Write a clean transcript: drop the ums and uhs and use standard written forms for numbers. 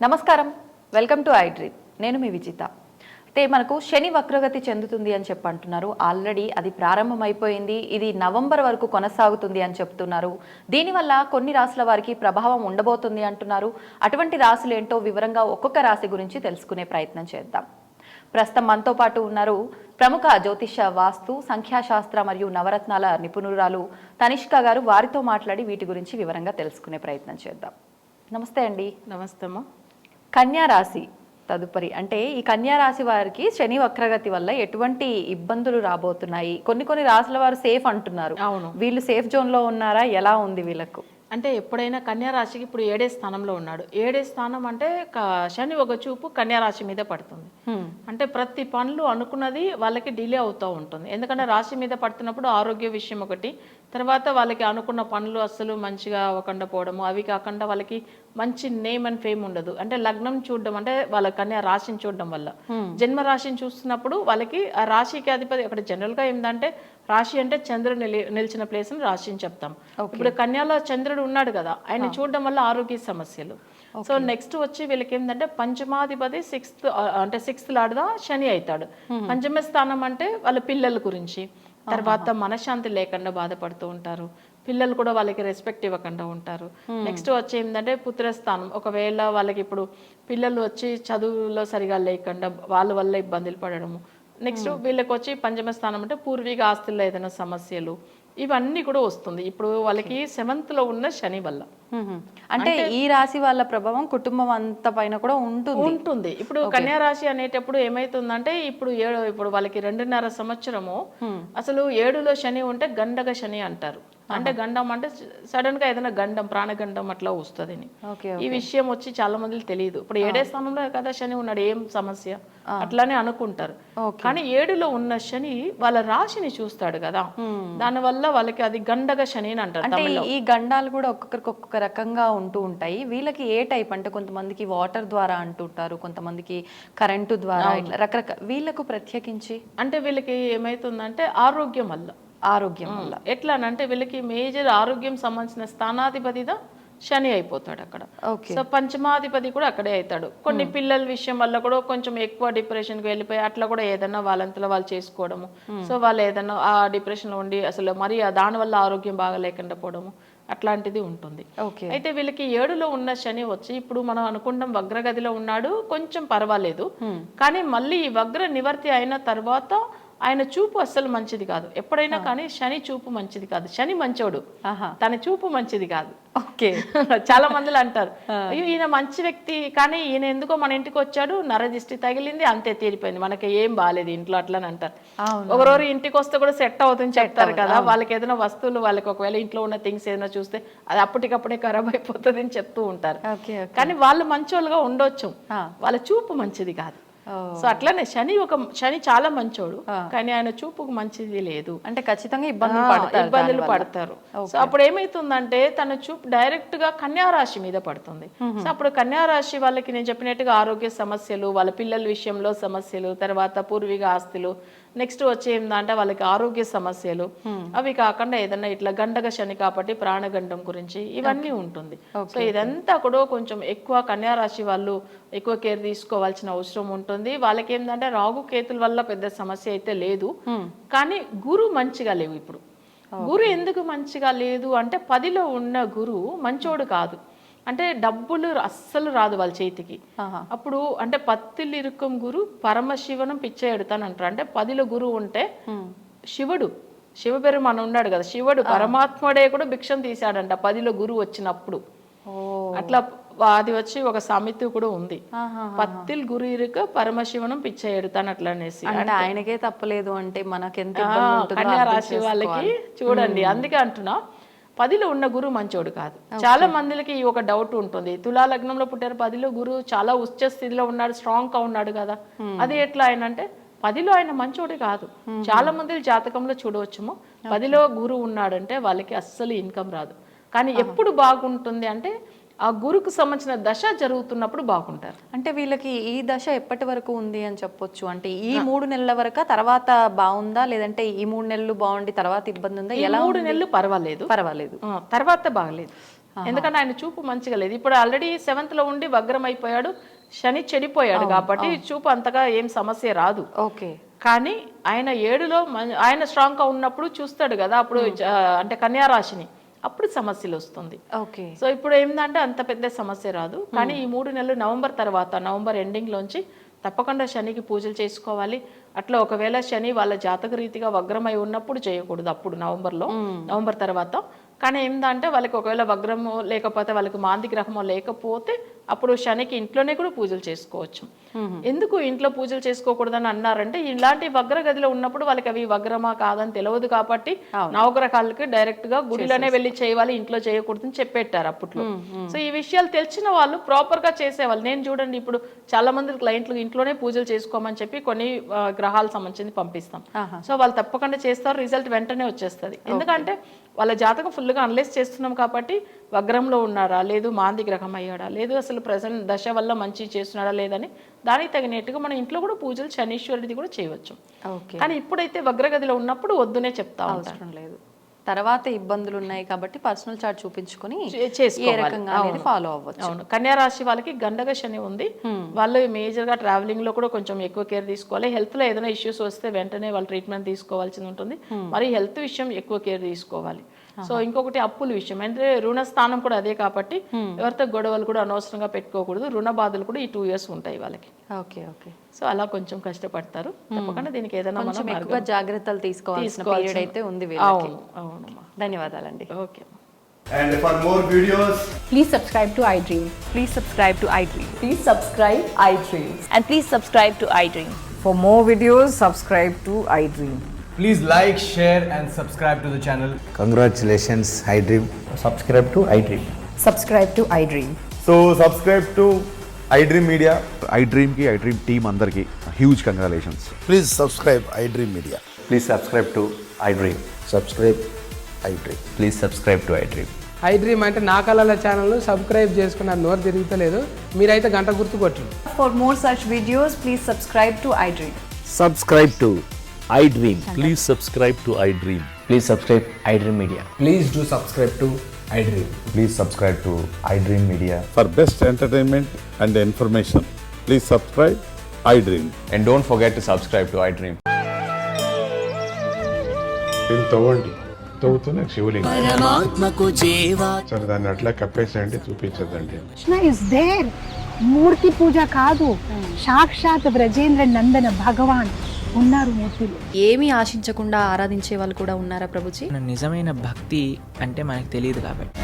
నమస్కారం, welcome to I dream. నేను మీ విజిత. అయితే మనకు శని వక్రగతి చెందుతుంది అని అంటున్నారు. ఆల్రెడీ అది ప్రారంభమైపోయింది. ఇది నవంబర్ వరకు కొనసాగుతుంది అని చెప్తున్నారు. దీనివల్ల కొన్ని రాశుల వారికి ప్రభావం ఉండబోతుంది అంటున్నారు. అటువంటి రాశులు ఏంటో వివరంగా ఒక్కొక్క రాశి గురించి తెలుసుకునే ప్రయత్నం చేద్దాం. ప్రస్తుతం మనతో పాటు ఉన్నారు ప్రముఖ జ్యోతిష, వాస్తు, సంఖ్యాశాస్త్ర మరియు నవరత్నాల నిపుణురాలు తనిష్క గారు. వారితో మాట్లాడి వీటి గురించి వివరంగా తెలుసుకునే ప్రయత్నం చేద్దాం. నమస్తే అండి. నమస్తే అమ్మా. కన్యా రాశి తదుపరి, అంటే ఈ కన్యా రాశి వారికి శని వక్రగతి వల్ల ఎటువంటి ఇబ్బందులు రాబోతున్నాయి? కొన్ని రాశుల వారు సేఫ్ అంటున్నారు. అవును, వీళ్ళు సేఫ్ జోన్ లో ఉన్నారా? ఎలా ఉంది వీళ్ళకు? అంటే ఎప్పుడైనా కన్యా రాశికి ఇప్పుడు 7వ స్థానంలో ఉన్నాడు. 7వ స్థానం అంటే శని ఒక చూపు కన్యా రాశి మీద పడుతుంది. అంటే ప్రతి పనులు అనుకున్నది వాళ్ళకి డిలే అవుతూ ఉంటుంది. ఎందుకంటే రాశి మీద పడుతున్నప్పుడు ఆరోగ్య విషయం ఒకటి, తర్వాత వాళ్ళకి అనుకున్న పనులు అస్సలు మంచిగా అవ్వకుండా పోవడము, అవి కాకుండా వాళ్ళకి మంచి నేమ్ అండ్ ఫేమ్ ఉండదు. అంటే లగ్నం చూడడం, అంటే వాళ్ళ కన్యా రాశిని చూడడం వల్ల, జన్మ రాశిని చూస్తున్నప్పుడు వాళ్ళకి ఆ రాశికి అధిపతి అక్కడ జనరల్గా ఏంటంటే రాశి అంటే చంద్రుడు నిలిచిన ప్లేస్ అని రాశిని చెప్తాం. ఇప్పుడు కన్యాలో చంద్రుడు ఉన్నాడు కదా, ఆయన చూడడం వల్ల ఆరోగ్య సమస్యలు. సో నెక్స్ట్ వచ్చి వీళ్ళకి ఏంటంటే పంచమాధిపతి సిక్స్త్ లాడుదా శని అవుతాడు. పంచమ స్థానం అంటే వాళ్ళ పిల్లల గురించి, తర్వాత మనశ్శాంతి లేకుండా బాధపడుతూ ఉంటారు. పిల్లలు కూడా వాళ్ళకి రెస్పెక్ట్ ఇవ్వకుండా ఉంటారు. నెక్స్ట్ వచ్చి ఏంటంటే పుత్రస్థానం, ఒకవేళ వాళ్ళకి ఇప్పుడు పిల్లలు వచ్చి చదువులో సరిగా లేకుండా వాళ్ళ వల్ల ఇబ్బందులు పడడము. నెక్స్ట్ వీళ్ళకి వచ్చి పంచమ స్థానం అంటే పూర్వీక ఆస్తుల్లో ఏదైనా సమస్యలు, ఇవన్నీ కూడా వస్తుంది ఇప్పుడు వాళ్ళకి 7th లో ఉన్న శని వల్ల. అంటే ఈ రాశి వాళ్ళ ప్రభావం కుటుంబం అంత పైన కూడా ఉంటుంది. ఇప్పుడు కన్యా రాశి అనేటప్పుడు ఏమైతుందంటే ఇప్పుడు వాళ్ళకి 2.5 సంవత్సరము అసలు 7లో శని ఉంటే గండక శని అంటారు. అంటే గండం అంటే సడన్ గా ఏదైనా గండం, ప్రాణగండం అట్లా వస్తుంది. ఈ విషయం వచ్చి చాలా మందికి తెలియదు. ఇప్పుడు 7వ స్థానంలో కదా శని ఉన్నాడు, ఏం సమస్య అట్లానే అనుకుంటారు. కానీ 7లో ఉన్న శని వాళ్ళ రాశిని చూస్తాడు కదా, దానివల్ల వాళ్ళకి అది గండక శని అని అంటారు. అంటే ఈ గండాలు కూడా ఒక్కొక్కరికి ఒక్కొక్క రకంగా ఉంటూ ఉంటాయి. వీళ్ళకి ఏ టైప్ అంటే కొంతమందికి వాటర్ ద్వారా అంటుంటారు, కొంతమందికి కరెంటు ద్వారా, రకరకాల. వీళ్ళకు ప్రత్యేకించి అంటే వీళ్ళకి ఏమైతుందంటే ఆరోగ్యం వల్ల ఎట్లా అంటే వీళ్ళకి మేజర్ ఆరోగ్యం సంబంధించిన స్థానాధిపతిగా శని అయిపోతాడు అక్కడ. సో పంచమాధిపతి కూడా అక్కడే అవుతాడు. కొన్ని పిల్లల విషయం వల్ల కూడా కొంచెం ఎక్కువ డిప్రెషన్కి వెళ్ళిపోయి అట్లా కూడా ఏదన్నా వాళ్ళంతలో వాళ్ళు చేసుకోవడము. సో వాళ్ళు ఏదన్నా ఆ డిప్రెషన్లో ఉండి అసలు మరి దానివల్ల ఆరోగ్యం బాగా లేకుండా పోవడము అట్లాంటిది ఉంటుంది. అయితే వీళ్ళకి 7లో ఉన్న శని వచ్చి ఇప్పుడు మనం అనుకుంటాం వగ్రగదిలో ఉన్నాడు, కొంచెం పర్వాలేదు. కానీ మళ్ళీ ఈ వగ్ర నివర్తి అయిన తర్వాత ఆయన చూపు అస్సలు మంచిది కాదు. ఎప్పుడైనా కానీ శని చూపు మంచిది కాదు. శని మంచోడు, తన చూపు మంచిది కాదు. ఓకే, చాలా మందిలో అంటారు అయ్యో ఈయన మంచి వ్యక్తి, కానీ ఈయన ఎందుకో మన ఇంటికి వచ్చాడు, నరదిష్టి తగిలింది, అంతే తీరిపోయింది, మనకి ఏం బాగాలేదు ఇంట్లో అట్లని అంటారు. ఒకరోజు ఇంటికి వస్తే కూడా సెట్ అవుతుంది చెప్తారు కదా. వాళ్ళకి ఏదైనా వస్తువులు, వాళ్ళకి ఒకవేళ ఇంట్లో ఉన్న థింగ్స్ ఏదైనా చూస్తే అది అప్పటికప్పుడే ఖరాబ్ అయిపోతుంది అని చెప్తూ ఉంటారు. కానీ వాళ్ళు మంచోళ్ళుగా ఉండొచ్చు, వాళ్ళ చూపు మంచిది కాదు. సో అట్లనే శని చాలా మంచోడు, కానీ ఆయన చూపుకు మంచిది లేదు. అంటే ఖచ్చితంగా ఇబ్బందులు పడతారు. సో అప్పుడు ఏమైతుందంటే తన చూపు డైరెక్ట్ గా కన్యా రాశి మీద పడుతుంది. సో అప్పుడు కన్యా రాశి వాళ్ళకి నేను చెప్పినట్టుగా ఆరోగ్య సమస్యలు, వాళ్ళ పిల్లల విషయంలో సమస్యలు, తర్వాత పూర్వీక ఆస్తులు, నెక్స్ట్ వచ్చి ఏంటంటే వాళ్ళకి ఆరోగ్య సమస్యలు, అవి కాకుండా ఏదన్నా ఇట్లా గండక శని కాబట్టి ప్రాణగండం గురించి ఇవన్నీ ఉంటుంది. సో ఇదంతా కూడా కొంచెం ఎక్కువ కన్యా రాశి వాళ్ళు ఎక్కువ కేర్ తీసుకోవాల్సిన అవసరం ఉంటుంది. వాళ్ళకి ఏంటంటే రాహు కేతుల వల్ల పెద్ద సమస్య అయితే లేదు, కానీ గురు మంచిగా లేవు. ఇప్పుడు గురు ఎందుకు మంచిగా లేదు అంటే 10లో ఉన్న గురు మంచోడు కాదు. అంటే డబ్బులు అస్సలు రాదు వాళ్ళ చేతికి. అప్పుడు అంటే 10లు ఇరుక్కం గురు పరమశివనం పిచ్చ ఎడతాను అంటారు. అంటే 10లో గురువు ఉంటే శివపెరుమాను ఉన్నాడు కదా, శివుడు పరమాత్ముడే కూడా భిక్షం తీశాడంట 10లో గురువు వచ్చినప్పుడు. అట్లా అది వచ్చి ఒక సామెత కూడా ఉంది, 10లు గురు ఇరుక పరమశివనం పిచ్చ ఎడతాను అట్లా అనేసి. అంటే ఆయనకే తప్పలేదు అంటే మనకెంత కన్యా రాశి వాళ్ళకి చూడండి. అందుకే అంటున్నా 10లో ఉన్న గురువు మంచోడు కాదు. చాలా మందికి ఒక డౌట్ ఉంటుంది, తులా లగ్నంలో పుట్టారు, 10లో గురువు చాలా ఉచ్చ స్థితిలో ఉన్నాడు, స్ట్రాంగ్ గా ఉన్నాడు కదా, అది ఎట్లా ఆయన అంటే 10లో ఆయన మంచోడు కాదు. చాలా మంది జాతకంలో చూడవచ్చుము 10లో గురువు ఉన్నాడంటే వాళ్ళకి అస్సలు ఇన్కమ్ రాదు. కానీ ఎప్పుడు బాగుంటుంది అంటే ఆ గురుకు సంబంధించిన దశ జరుగుతున్నప్పుడు బాగుంటారు. అంటే వీళ్ళకి ఈ దశ ఎప్పటి వరకు ఉంది అని చెప్పొచ్చు? అంటే ఈ 3 నెలల వరకు, తర్వాత బాగుందా, లేదంటే ఈ 3 నెలలు బాగుండి తర్వాత ఇబ్బంది ఉందా? ఎలా 3 నెలలు పర్వాలేదు, పర్వాలేదు, తర్వాత బాగలేదు. ఎందుకంటే ఆయన చూపు మంచిగా లేదు. ఇప్పుడు ఆల్రెడీ 7th లో ఉండి వగ్రం అయిపోయాడు, శని చెడిపోయాడు కాబట్టి చూపు అంతగా ఏం సమస్య రాదు. ఓకే. కానీ ఆయన 7లో ఆయన స్ట్రాంగ్ గా ఉన్నప్పుడు చూస్తాడు కదా, అప్పుడు అంటే కన్యా రాశిని, అప్పుడు సమస్యలు వస్తుంది. ఓకే. సో ఇప్పుడు ఏంటంటే అంత పెద్ద సమస్య రాదు. కానీ ఈ 3 నెలలు నవంబర్ తర్వాత, నవంబర్ ఎండింగ్ లోంచి తప్పకుండా శనికి పూజలు చేసుకోవాలి. అట్లా ఒకవేళ శని వాళ్ళ జాతక రీతిగా వగ్రమై ఉన్నప్పుడు చేయకూడదు, అప్పుడు నవంబర్ తర్వాత. కానీ ఏంటంటే వాళ్ళకి ఒకవేళ వగ్రమో లేకపోతే వాళ్ళకి మాంది గ్రహమో లేకపోతే అప్పుడు శనికి ఇంట్లోనే కూడా పూజలు చేసుకోవచ్చు. ఎందుకు ఇంట్లో పూజలు చేసుకోకూడదని అన్నారంటే, ఇలాంటి వగ్ర గదిలో ఉన్నప్పుడు వాళ్ళకి అవి వగ్రమా కాదని తెలియదు కాబట్టి నవగ్రహాలకి డైరెక్ట్ గా గుడిలోనే వెళ్ళి చేయాలి, ఇంట్లో చేయకూడదని చెప్పేటారు అప్పట్లో. సో ఈ విషయాలు తెలిసిన వాళ్ళు ప్రాపర్ గా చేసేవాళ్ళు. నేను చూడండి, ఇప్పుడు చాలా మంది క్లయింట్లు ఇంట్లోనే పూజలు చేసుకోమని చెప్పి కొన్ని గ్రహాలకు సంబంధించి పంపిస్తాం. సో వాళ్ళు తప్పకుండా చేస్తారు, రిజల్ట్ వెంటనే వచ్చేస్తుంది. ఎందుకంటే వాళ్ళ జాతకం ఫుల్గా అనలైజ్ చేస్తున్నాం కాబట్టి వగ్రంలో ఉన్నారా, లేదు మాంది గ్రహం అయ్యాడా, లేదు అసలు ప్రజెంట్ దశ వల్ల మంచి చేస్తున్నాడా లేదని దానికి తగినట్టుగా మన ఇంట్లో కూడా పూజలు శనీశ్వరుడిది కూడా చేయవచ్చు. కానీ ఇప్పుడైతే వగ్రగదిలో ఉన్నప్పుడు వద్దునే చెప్తా అవసరం లేదు. తర్వాత ఇబ్బందులు ఉన్నాయి కాబట్టి పర్సనల్ చార్ట్ చూపించుకొని ఫాలో అవ్వచ్చు. అవును. కన్యా రాశి వాళ్ళకి గండగ శని ఉంది. వాళ్ళు మేజర్ గా ట్రావెలింగ్ లో కూడా కొంచెం ఎక్కువ కేర్ తీసుకోవాలి. హెల్త్ లో ఏదైనా ఇష్యూస్ వస్తే వెంటనే వాళ్ళు ట్రీట్మెంట్ తీసుకోవాల్సి ఉంటుంది. మరి హెల్త్ విషయం ఎక్కువ కేర్ తీసుకోవాలి. సో ఇంకొకటి అప్పుల విషయం, అంటే రుణ స్థానం కూడా అదే కాబట్టి ఎవరితో గొడవలు కూడా అనవసరంగా పెట్టుకోకూడదు. రుణ బాధలు కూడా ఈ 2 years ఉంటాయి వాళ్ళకి. ఓకే. ఓకే. సో అలా కొంచెం కష్టపడతారు. తప్పకుండా దీనికి ఏదైనా మనం ఎక్కువ జాగ్రత్తలు తీసుకోవాల్సిన పీరియడ్ అయితే ఉంది. అవును. ధన్యవాదాలండి. Okay. And for more videos, Please subscribe to iDream. Please subscribe to iDream. Please subscribe iDream. And please subscribe to iDream. For more videos, subscribe to iDream. Please like, share and subscribe to the channel. Congratulations, iDream. Subscribe to iDream. Subscribe to iDream. so subscribe to iDream Media. iDream team andarki huge congratulations. Please subscribe iDream Media. Please subscribe to iDream. Subscribe iDream. Please subscribe to iDream. iDream అంటే నా కళల ఛానల్ను subscribe చేసుకున్న నోరు తిరుగుతలేదు, మీరైతే గంట గుర్తు కొట్టండి. For more such videos, please subscribe to iDream. Subscribe to iDream. Please subscribe to iDream. Please subscribe iDream Media. Please do subscribe to iDream. Please subscribe to iDream Media. For best entertainment and information, please subscribe iDream. And don't forget to subscribe to iDream. తవ్వుతూనే శివలింగం. సరే దాన్ని అట్లా కప్పేసేయండి, చూపించదండి. Krishna is there. మూర్తి పూజ కాదు, సాక్షాత్ బ్రజేంద్ర నందన భగవాన్ ఉన్నారు మూర్తిలో. ఏమీ ఆశించకుండా ఆరాధించే వాళ్ళు కూడా ఉన్నారా ప్రభుజీ? నిజమైన భక్తి అంటే మనకు తెలియదు కాబట్టి